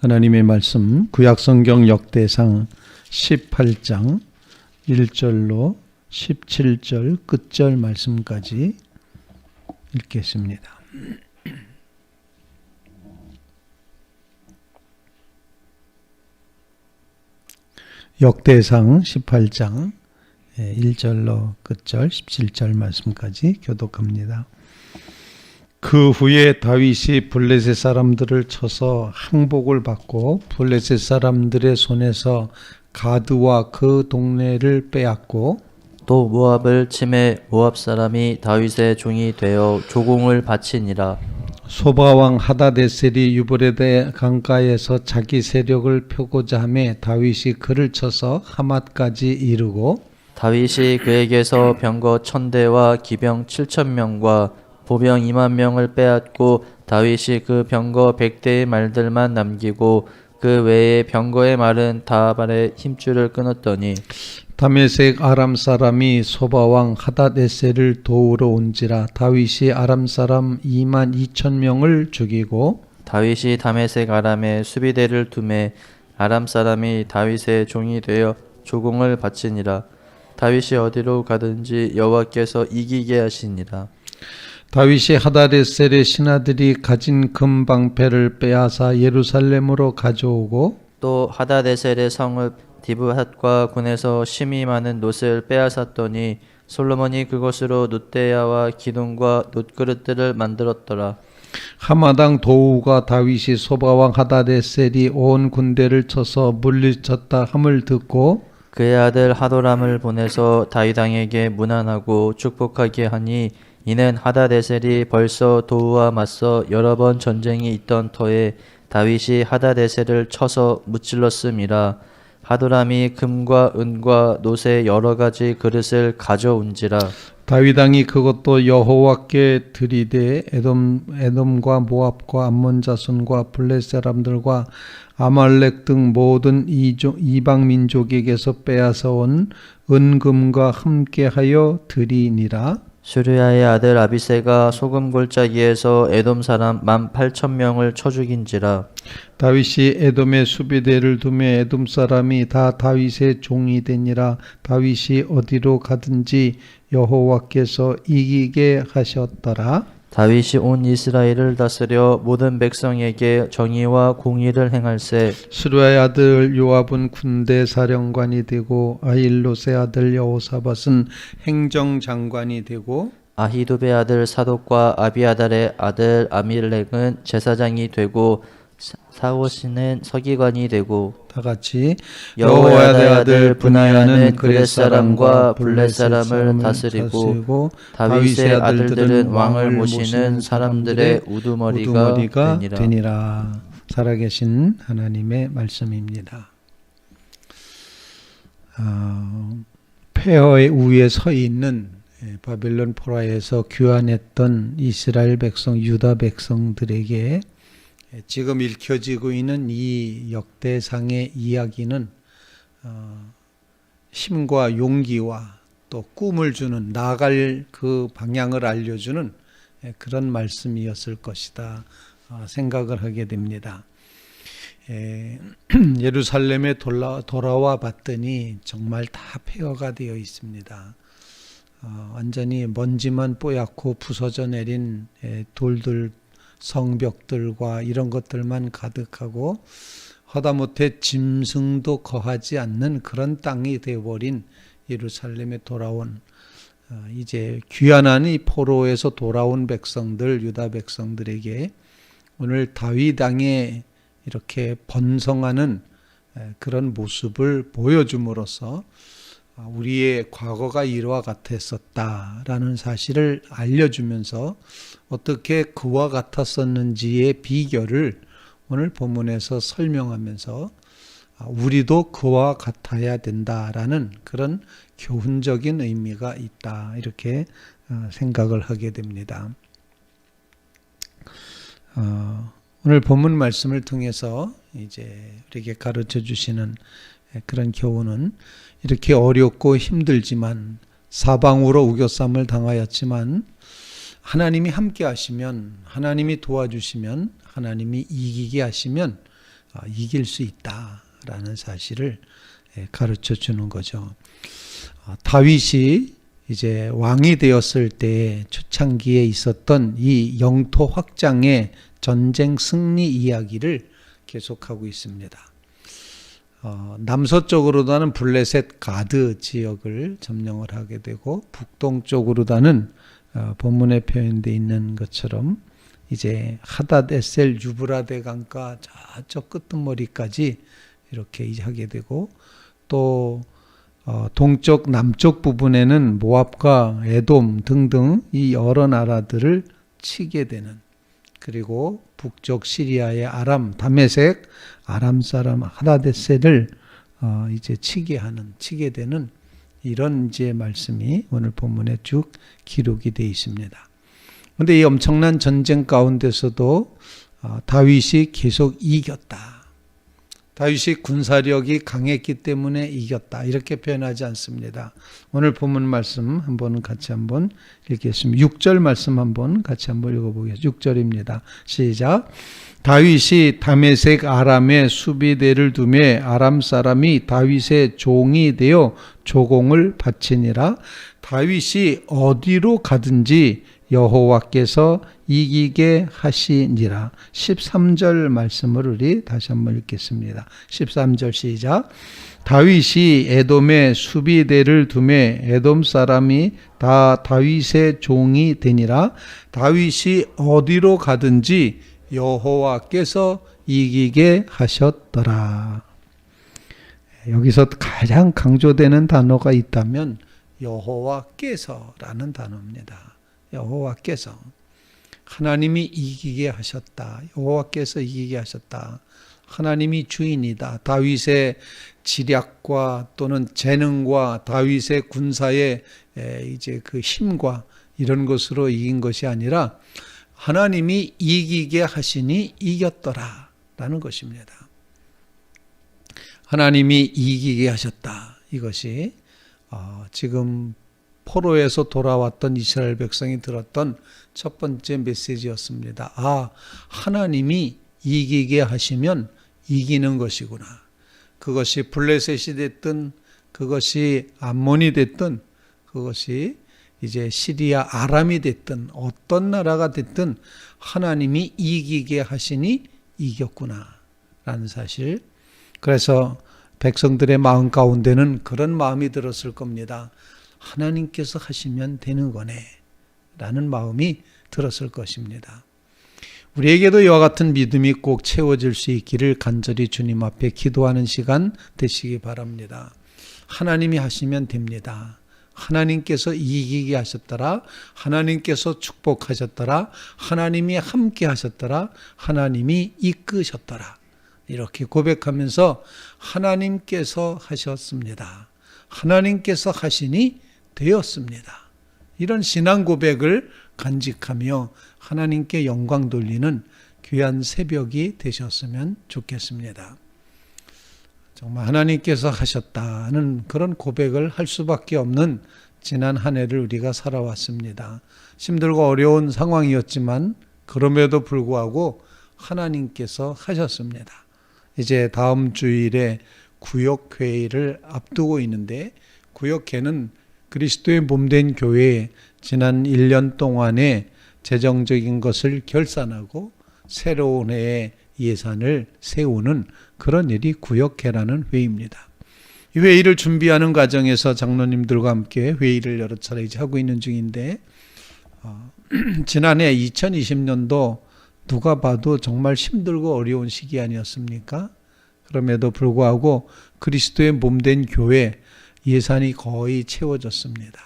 하나님의 말씀 구약성경 역대상 18장 1절로 17절 끝절 말씀까지 읽겠습니다. 역대상 18장 1절로 끝절 17절 말씀까지 교독합니다. 그 후에 다윗이 블레셋 사람들을 쳐서 항복을 받고 블레셋 사람들의 손에서 가드와 그 동네를 빼앗고 또 모압을 치매 모압 사람이 다윗의 종이 되어 조공을 바치니라. 소바왕 하다데셀이 유브레데 강가에서 자기 세력을 펴고자 하매 다윗이 그를 쳐서 하맛까지 이르고 다윗이 그에게서 병거 1000대와 기병 7000명과 보병 20000명을 빼앗고 다윗이 그 병거 100대의 말들만 남기고 그 외에 병거의 말은 다발의 힘줄을 끊었더니 다메섹 아람 사람이 소바왕 하닷에셀을 도우러 온지라 다윗이 아람 사람 22,000명을 죽이고 다윗이 다메섹 아람에 수비대를 두매 아람 사람이 다윗의 종이 되어 조공을 바치니라. 다윗이 어디로 가든지 여호와께서 이기게 하시니라. 다윗이 하닷에셀의 신하들이 가진 금방패를 빼앗아 예루살렘으로 가져오고 또 하다데셀의 성읍 디브핫과 군에서 심이 많은 놋을 빼앗았더니 솔로몬이 그것으로 놋대야와 기둥과 놋그릇들을 만들었더라. 하마당 도우가 다윗이 소바왕 하닷에셀이 온 군대를 쳐서 물리쳤다 함을 듣고 그의 아들 하도람을 보내서 다윗 왕에게 문안하고 축복하게 하니 이는 하다데셀이 벌써 도우와 맞서 여러 번 전쟁이 있던 터에 다윗이 하다데셀을 쳐서 무찔렀음이라. 하도람이 금과 은과 놋의 여러 가지 그릇을 가져온지라. 다윗 왕이 그것도 여호와께 드리되 에돔과 모압과 암몬 자손과 블레셋 사람들과 아말렉 등 모든 이방 민족에게서 빼앗아 온 은금과 함께하여 드리니라. 수르야의 아들 아비새가 소금 골짜기에서 에돔 사람 18,000명을 쳐 죽인지라. 다윗이 에돔의 수비대를 두매 에돔 사람이 다 다윗의 종이 되니라. 다윗이 어디로 가든지 여호와께서 이기게 하셨더라. 다윗이 온 이스라엘을 다스려 모든 백성에게 정의와 공의를 행할세. 스루야의 아들 요압은 군대 사령관이 되고 아힐롯의 아들 여호사밧은 행정장관이 되고 아히두베 아들 사독과 아비아달의 아들 아밀렉은 제사장이 되고 사오시는 서기관이 되고 다 같이 여호야다의 아들 브나야는 그렛 사람과 블렛 사람을 다스리고 다윗의 아들들은 왕을 모시는 사람들의 우두머리가 되니라. 살아계신 하나님의 말씀입니다. 폐허의 우에 서 있는 바벨론 포로에서 귀환했던 이스라엘 백성 유다 백성들에게 지금 읽혀지고 있는 이 역대상의 이야기는 힘과 용기와 또 꿈을 주는 나아갈 그 방향을 알려주는 그런 말씀이었을 것이다 생각을 하게 됩니다. 예루살렘에 돌아와 봤더니 정말 다 폐허가 되어 있습니다. 완전히 먼지만 뽀얗고 부서져 내린 돌들 성벽들과 이런 것들만 가득하고 하다못해 짐승도 거하지 않는 그런 땅이 되어버린 예루살렘에 돌아온 이제 귀환한 이 포로에서 돌아온 백성들 유다 백성들에게 오늘 다윗 왕에 이렇게 번성하는 그런 모습을 보여줌으로써 우리의 과거가 이와 같았었다라는 사실을 알려주면서 어떻게 그와 같았었는지의 비결을 오늘 본문에서 설명하면서 우리도 그와 같아야 된다라는 그런 교훈적인 의미가 있다 이렇게 생각을 하게 됩니다. 오늘 본문 말씀을 통해서 이제 우리에게 가르쳐 주시는 그런 교훈은 이렇게 어렵고 힘들지만 사방으로 우겨쌈을 당하였지만 하나님이 함께 하시면 하나님이 도와주시면 하나님이 이기게 하시면 이길 수 있다라는 사실을 가르쳐 주는 거죠. 다윗이 이제 왕이 되었을 때 초창기에 있었던 이 영토 확장의 전쟁 승리 이야기를 계속하고 있습니다. 남서쪽으로다는 블레셋 가드 지역을 점령을 하게 되고 북동쪽으로다는 본문에 표현되어 있는 것처럼 이제 하닷에셀 유브라데 강가 저쪽 끄트머리까지 이렇게 하게 되고 또 동쪽 남쪽 부분에는 모압과 에돔 등등 이 여러 나라들을 치게 되는, 그리고 북쪽 시리아의 아람 다메섹 아람 사람 하닷에셀을 이제 치게 되는 이런 이제 말씀이 오늘 본문에 쭉 기록이 되어 있습니다. 그런데 이 엄청난 전쟁 가운데서도 다윗이 계속 이겼다. 다윗이 군사력이 강했기 때문에 이겼다. 이렇게 표현하지 않습니다. 오늘 본문 말씀 같이 한번 읽겠습니다. 6절 말씀 같이 한번 읽어보겠습니다. 6절입니다. 시작. 다윗이 다메섹 아람에 수비대를 두매 아람 사람이 다윗의 종이 되어 조공을 바치니라. 다윗이 어디로 가든지 여호와께서 이기게 하시니라. 13절 말씀을 우리 다시 한번 읽겠습니다. 13절 시작. 다윗이 에돔에 수비대를 두매 에돔 사람이 다 다윗의 종이 되니라. 다윗이 어디로 가든지 여호와께서 이기게 하셨더라. 여기서 가장 강조되는 단어가 있다면 여호와께서라는 단어입니다. 여호와께서, 하나님이 이기게 하셨다. 여호와께서 이기게 하셨다. 하나님이 주인이다. 다윗의 지략과 또는 재능과 다윗의 군사의 이제 그 힘과 이런 것으로 이긴 것이 아니라 하나님이 이기게 하시니 이겼더라라는 것입니다. 하나님이 이기게 하셨다. 이것이 지금 포로에서 돌아왔던 이스라엘 백성이 들었던 첫 번째 메시지였습니다. 하나님이 이기게 하시면 이기는 것이구나. 그것이 블레셋이 됐든 그것이 암몬이 됐든 그것이 이제 시리아 아람이 됐든 어떤 나라가 됐든 하나님이 이기게 하시니 이겼구나 라는 사실. 그래서 백성들의 마음 가운데는 그런 마음이 들었을 겁니다. 하나님께서 하시면 되는 거네 라는 마음이 들었을 것입니다. 우리에게도 이와 같은 믿음이 꼭 채워질 수 있기를 간절히 주님 앞에 기도하는 시간 되시기 바랍니다. 하나님이 하시면 됩니다. 하나님께서 이기게 하셨더라. 하나님께서 축복하셨더라. 하나님이 함께 하셨더라. 하나님이 이끄셨더라. 이렇게 고백하면서 하나님께서 하셨습니다. 하나님께서 하시니 되었습니다. 이런 신앙 고백을 간직하며 하나님께 영광 돌리는 귀한 새벽이 되셨으면 좋겠습니다. 정말 하나님께서 하셨다는 그런 고백을 할 수밖에 없는 지난 한 해를 우리가 살아왔습니다. 힘들고 어려운 상황이었지만 그럼에도 불구하고 하나님께서 하셨습니다. 이제 다음 주일에 구역회의를 앞두고 있는데, 구역회는 그리스도의 몸된 교회에 지난 1년 동안의 재정적인 것을 결산하고 새로운 해의 예산을 세우는 그런 일이 구역회라는 회의입니다. 이 회의를 준비하는 과정에서 장로님들과 함께 회의를 여러 차례 하고 있는 중인데, 지난해 2020년도 누가 봐도 정말 힘들고 어려운 시기 아니었습니까? 그럼에도 불구하고 그리스도의 몸된 교회 예산이 거의 채워졌습니다.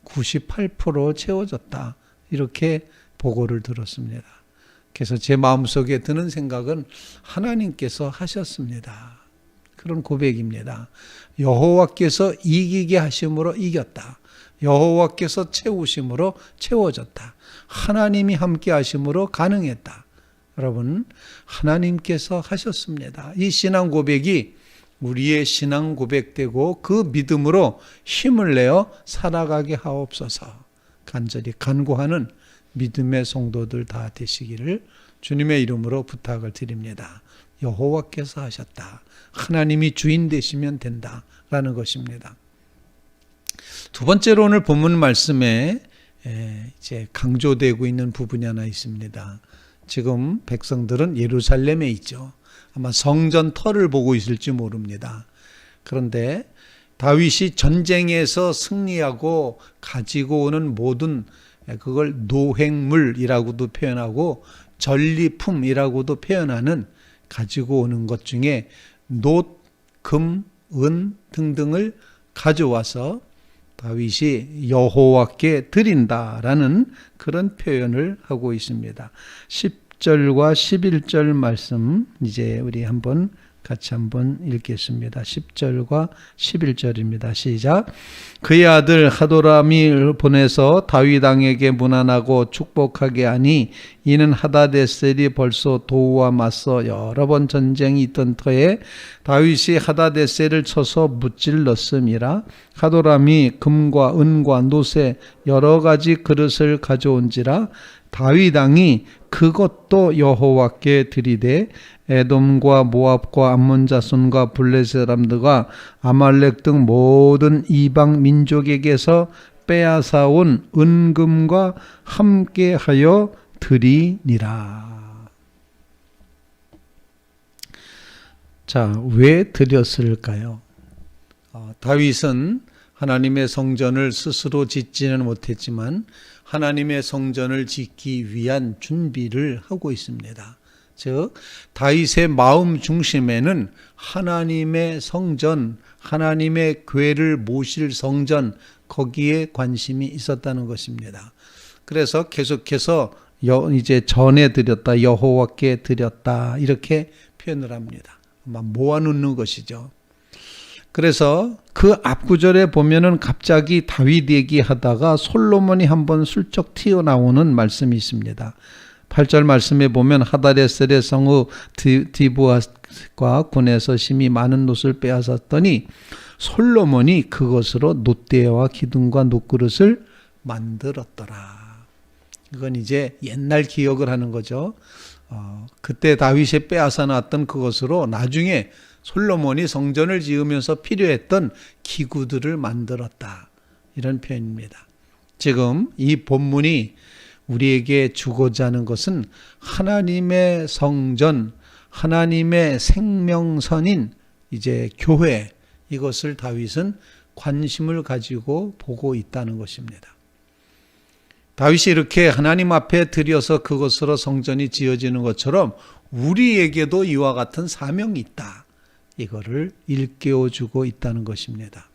98% 채워졌다. 이렇게 보고를 들었습니다. 그래서 제 마음속에 드는 생각은 하나님께서 하셨습니다. 그런 고백입니다. 여호와께서 이기게 하심으로 이겼다. 여호와께서 채우심으로 채워졌다. 하나님이 함께 하심으로 가능했다. 여러분, 하나님께서 하셨습니다. 이 신앙 고백이 우리의 신앙 고백되고 그 믿음으로 힘을 내어 살아가게 하옵소서. 간절히 간구하는 믿음의 성도들 다 되시기를 주님의 이름으로 부탁을 드립니다. 여호와께서 하셨다. 하나님이 주인 되시면 된다라는 것입니다. 두 번째로 오늘 본문 말씀에 이제 강조되고 있는 부분이 하나 있습니다. 지금 백성들은 예루살렘에 있죠. 아마 성전 터를 보고 있을지 모릅니다. 그런데 다윗이 전쟁에서 승리하고 가지고 오는 모든 그걸 노획물이라고도 표현하고 전리품이라고도 표현하는 가지고 오는 것 중에 놋, 금, 은 등등을 가져와서 다윗이 여호와께 드린다라는 그런 표현을 하고 있습니다. 10절과 11절 말씀 이제 우리 같이 한번 읽겠습니다. 10절과 11절입니다. 시작. 그의 아들 하도람이 보내서 다윗 왕에게 문안하고 축복하게 하니 이는 하다데셀이 벌써 도우와 맞서 여러 번 전쟁이 있던 터에 다윗이 하다데셀을 쳐서 무찔렀음이라. 하도람이 금과 은과 놋에 여러 가지 그릇을 가져온지라. 다윗 왕이 그것도 여호와께 드리되 에돔과 모압과 암몬 자손과 블레셋 사람들과 아말렉 등 모든 이방 민족에게서 빼앗아온 은금과 함께하여 드리니라. 자, 왜 드렸을까요? 다윗은 하나님의 성전을 스스로 짓지는 못했지만 하나님의 성전을 짓기 위한 준비를 하고 있습니다. 즉 다윗의 마음 중심에는 하나님의 성전, 하나님의 궤를 모실 성전, 거기에 관심이 있었다는 것입니다. 그래서 계속해서 이제 전해드렸다, 여호와께 드렸다 이렇게 표현을 합니다. 아마 모아놓는 것이죠. 그래서 그 앞구절에 보면은 갑자기 다윗 얘기하다가 솔로몬이 한번 슬쩍 튀어나오는 말씀이 있습니다. 8절 말씀에 보면 하다데셀의 성읍 디브아과 군에서 심히 많은 놋을 빼앗았더니 솔로몬이 그것으로 놋대와 기둥과 놋그릇을 만들었더라. 이건 이제 옛날 기억을 하는 거죠. 그때 다윗이 빼앗아 놨던 그것으로 나중에 솔로몬이 성전을 지으면서 필요했던 기구들을 만들었다. 이런 표현입니다. 지금 이 본문이 우리에게 주고자 하는 것은 하나님의 성전, 하나님의 생명선인 이제 교회, 이것을 다윗은 관심을 가지고 보고 있다는 것입니다. 다윗이 이렇게 하나님 앞에 드려서 그것으로 성전이 지어지는 것처럼 우리에게도 이와 같은 사명이 있다. 이거를 일깨워주고 있다는 것입니다.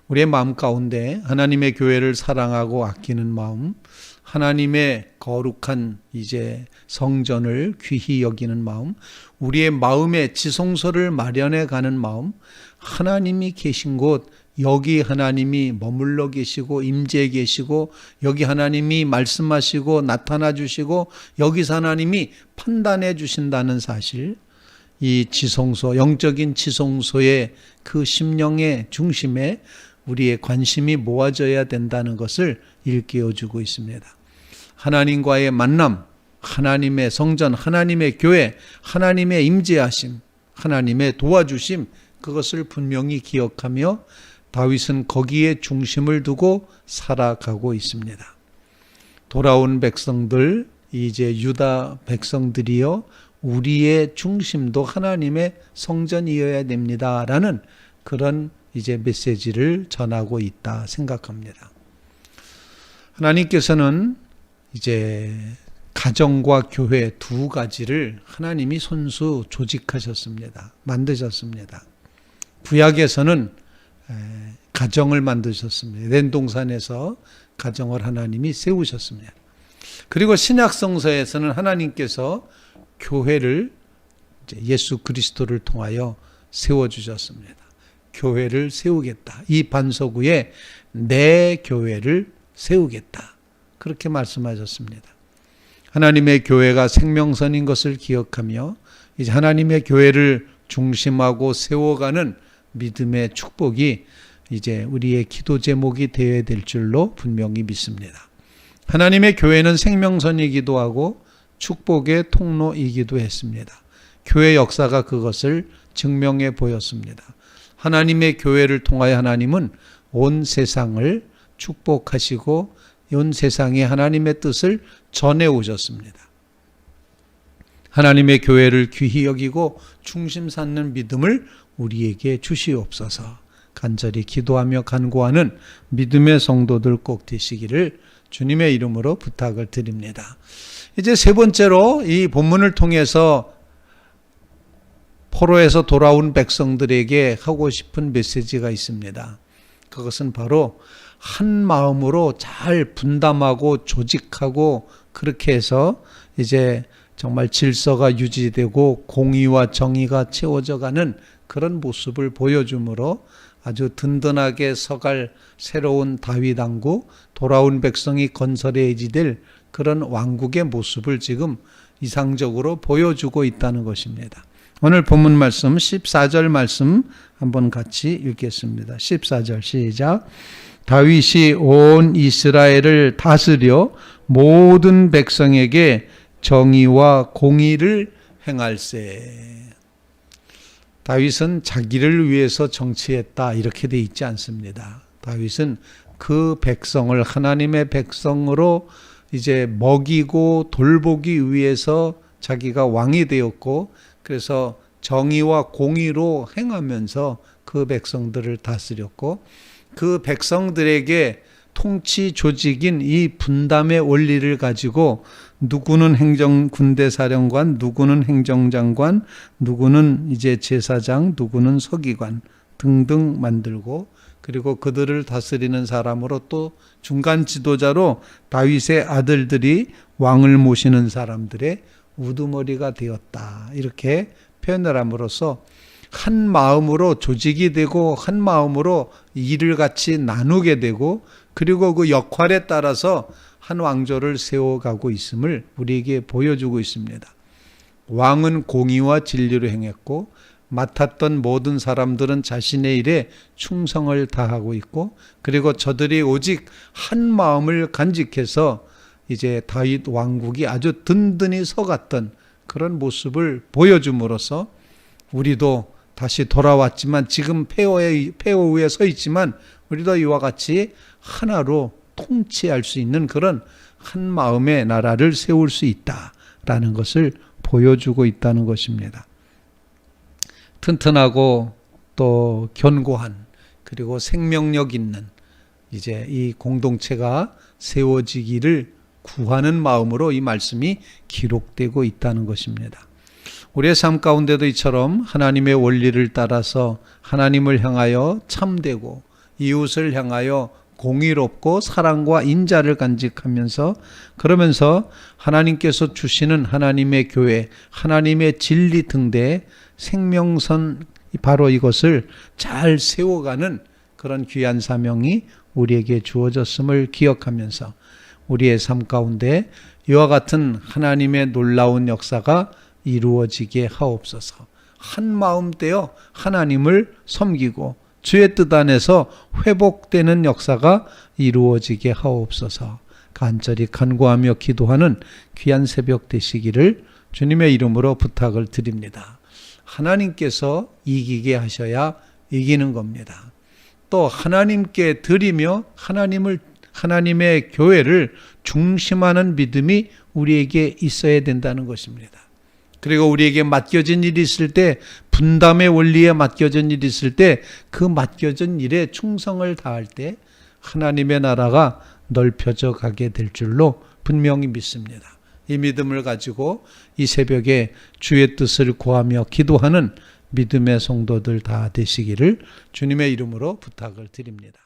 우리의 마음 가운데 하나님의 교회를 사랑하고 아끼는 마음, 하나님의 거룩한 이제 성전을 귀히 여기는 마음, 우리의 마음에 지성소를 마련해 가는 마음, 하나님이 계신 곳, 여기 하나님이 머물러 계시고 임재해 계시고 여기 하나님이 말씀하시고 나타나 주시고 여기서 하나님이 판단해 주신다는 사실, 이 지성소, 영적인 지성소의 그 심령의 중심에 우리의 관심이 모아져야 된다는 것을 일깨워주고 있습니다. 하나님과의 만남, 하나님의 성전, 하나님의 교회, 하나님의 임재하심, 하나님의 도와주심, 그것을 분명히 기억하며 다윗은 거기에 중심을 두고 살아가고 있습니다. 돌아온 백성들, 이제 유다 백성들이여 우리의 중심도 하나님의 성전이어야 됩니다. 라는 그런 이제 메시지를 전하고 있다 생각합니다. 하나님께서는 이제 가정과 교회 두 가지를 하나님이 손수 조직하셨습니다. 만드셨습니다. 구약에서는 가정을 만드셨습니다. 에덴 동산에서 가정을 하나님이 세우셨습니다. 그리고 신약 성서에서는 하나님께서 교회를 예수 그리스도를 통하여 세워주셨습니다. 교회를 세우겠다. 이 반석 위에 내 교회를 세우겠다. 그렇게 말씀하셨습니다. 하나님의 교회가 생명선인 것을 기억하며 이제 하나님의 교회를 중심하고 세워가는 믿음의 축복이 이제 우리의 기도 제목이 되어야 될 줄로 분명히 믿습니다. 하나님의 교회는 생명선이기도 하고 축복의 통로이기도 했습니다. 교회 역사가 그것을 증명해 보였습니다. 하나님의 교회를 통하여 하나님은 온 세상을 축복하시고 온 세상에 하나님의 뜻을 전해 오셨습니다. 하나님의 교회를 귀히 여기고 중심 삼는 믿음을 우리에게 주시옵소서. 간절히 기도하며 간구하는 믿음의 성도들 꼭 되시기를 주님의 이름으로 부탁을 드립니다. 이제 세 번째로 이 본문을 통해서 포로에서 돌아온 백성들에게 하고 싶은 메시지가 있습니다. 그것은 바로 한 마음으로 잘 분담하고 조직하고 그렇게 해서 이제 정말 질서가 유지되고 공의와 정의가 채워져 가는 그런 모습을 보여주므로 아주 든든하게 서갈 새로운 다윗 왕국, 돌아온 백성이 건설에 의지될 그런 왕국의 모습을 지금 이상적으로 보여주고 있다는 것입니다. 오늘 본문 말씀 14절 말씀 한번 같이 읽겠습니다. 14절 시작. 다윗이 온 이스라엘을 다스려 모든 백성에게 정의와 공의를 행할세. 다윗은 자기를 위해서 정치했다 이렇게 돼 있지 않습니다. 다윗은 그 백성을 하나님의 백성으로 이제 먹이고 돌보기 위해서 자기가 왕이 되었고 그래서 정의와 공의로 행하면서 그 백성들을 다스렸고 그 백성들에게 통치 조직인 이 분담의 원리를 가지고 누구는 군대사령관, 누구는 행정장관, 누구는 이제 제사장, 누구는 서기관 등등 만들고 그리고 그들을 다스리는 사람으로 또 중간 지도자로 다윗의 아들들이 왕을 모시는 사람들의 우두머리가 되었다. 이렇게 표현을 함으로써 한 마음으로 조직이 되고 한 마음으로 일을 같이 나누게 되고 그리고 그 역할에 따라서 한 왕조를 세워가고 있음을 우리에게 보여주고 있습니다. 왕은 공의와 진리로 행했고 맡았던 모든 사람들은 자신의 일에 충성을 다하고 있고 그리고 저들이 오직 한 마음을 간직해서 이제 다윗 왕국이 아주 든든히 서갔던 그런 모습을 보여줌으로써 우리도 다시 돌아왔지만 지금 폐허 위에 서 있지만 우리도 이와 같이 하나로 통치할 수 있는 그런 한 마음의 나라를 세울 수 있다라는 것을 보여주고 있다는 것입니다. 튼튼하고 또 견고한 그리고 생명력 있는 이제 이 공동체가 세워지기를 구하는 마음으로 이 말씀이 기록되고 있다는 것입니다. 우리의 삶 가운데도 이처럼 하나님의 원리를 따라서 하나님을 향하여 참되고 이웃을 향하여 공의롭고 사랑과 인자를 간직하면서 그러면서 하나님께서 주시는 하나님의 교회, 하나님의 진리 등대의 생명선 바로 이것을 잘 세워가는 그런 귀한 사명이 우리에게 주어졌음을 기억하면서 우리의 삶 가운데 이와 같은 하나님의 놀라운 역사가 이루어지게 하옵소서. 한 마음 되어 하나님을 섬기고 주의 뜻 안에서 회복되는 역사가 이루어지게 하옵소서. 간절히 간구하며 기도하는 귀한 새벽 되시기를 주님의 이름으로 부탁을 드립니다. 하나님께서 이기게 하셔야 이기는 겁니다. 또 하나님께 드리며 하나님의 교회를 중심하는 믿음이 우리에게 있어야 된다는 것입니다. 그리고 우리에게 맡겨진 일이 있을 때 분담의 원리에 맡겨진 일이 있을 때 그 맡겨진 일에 충성을 다할 때 하나님의 나라가 넓혀져 가게 될 줄로 분명히 믿습니다. 이 믿음을 가지고 이 새벽에 주의 뜻을 구하며 기도하는 믿음의 성도들 다 되시기를 주님의 이름으로 부탁을 드립니다.